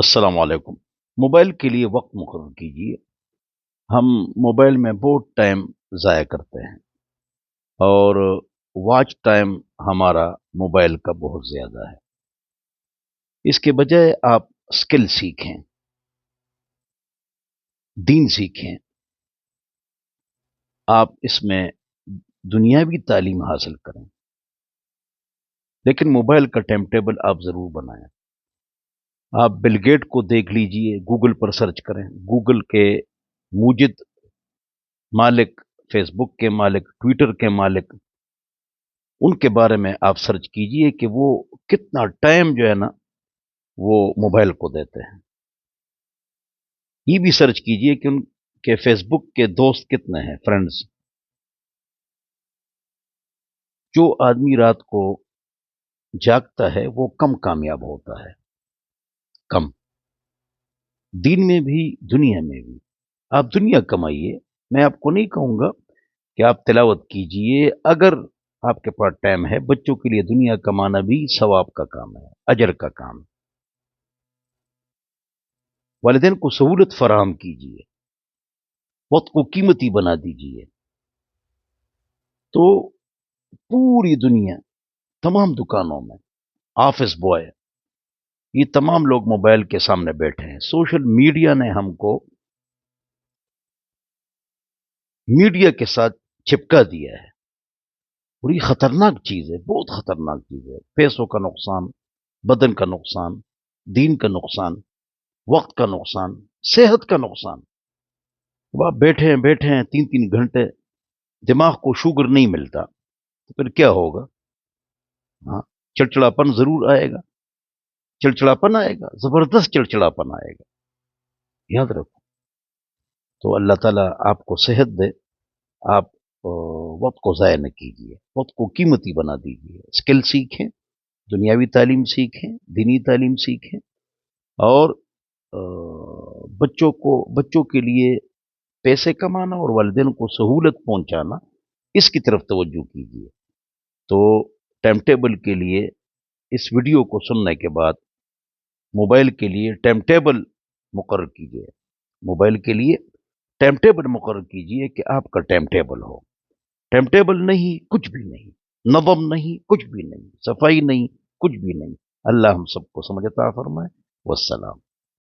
السلام علیکم۔ موبائل کے لیے وقت مقرر کیجیے۔ ہم موبائل میں بہت ٹائم ضائع کرتے ہیں اور واچ ٹائم ہمارا موبائل کا بہت زیادہ ہے۔ اس کے بجائے آپ اسکل سیکھیں، دین سیکھیں، آپ اس میں دنیاوی تعلیم حاصل کریں، لیکن موبائل کا ٹائم ٹیبل آپ ضرور بنائیں۔ آپ بل گیٹ کو دیکھ لیجئے، گوگل پر سرچ کریں، گوگل کے موجد مالک، فیس بک کے مالک، ٹویٹر کے مالک، ان کے بارے میں آپ سرچ کیجئے کہ وہ کتنا ٹائم جو ہے نا وہ موبائل کو دیتے ہیں۔ یہ بھی سرچ کیجئے کہ ان کے فیس بک کے دوست کتنے ہیں، فرینڈز۔ جو آدمی رات کو جاگتا ہے وہ کم کامیاب ہوتا ہے، کم، دین میں بھی دنیا میں بھی۔ آپ دنیا کمائیے، میں آپ کو نہیں کہوں گا کہ آپ تلاوت کیجئے، اگر آپ کے پاس ٹائم ہے، بچوں کے لیے دنیا کمانا بھی ثواب کا کام ہے، اجر کا کام ہے۔ والدین کو سہولت فراہم کیجئے، وقت کو قیمتی بنا دیجئے، تو پوری دنیا، تمام دکانوں میں، آفس بوائے، یہ تمام لوگ موبائل کے سامنے بیٹھے ہیں۔ سوشل میڈیا نے ہم کو میڈیا کے ساتھ چپکا دیا ہے، اور یہ خطرناک چیز ہے، بہت خطرناک چیز ہے۔ پیسوں کا نقصان، بدن کا نقصان، دین کا نقصان، وقت کا نقصان، صحت کا نقصان۔ اب آپ بیٹھے ہیں 3 3 گھنٹے، دماغ کو شوگر نہیں ملتا تو پھر کیا ہوگا؟ ہاں، چڑچڑاپن ضرور آئے گا، چڑچڑاپن آئے گا، زبردست چڑچڑاپن آئے گا، یاد رکھو۔ تو اللہ تعالیٰ آپ کو صحت دے، آپ وقت کو ضائع نہ کیجیے، وقت کو قیمتی بنا دیجیے، اسکل سیکھیں، دنیاوی تعلیم سیکھیں، دینی تعلیم سیکھیں، اور بچوں کے لیے پیسے کمانا اور والدین کو سہولت پہنچانا، اس کی طرف توجہ کیجیے۔ تو ٹائم ٹیبل کے لیے اس ویڈیو کو سننے کے بعد موبائل کے لیے ٹائم ٹیبل مقرر کیجیے، موبائل کے لیے ٹائم ٹیبل مقرر کیجیے کہ آپ کا ٹائم ٹیبل ہو۔ ٹائم ٹیبل نہیں، کچھ بھی نہیں، نظم نہیں، کچھ بھی نہیں، صفائی نہیں، کچھ بھی نہیں۔ اللہ ہم سب کو سمجھ عطا فرمائے۔ والسلام۔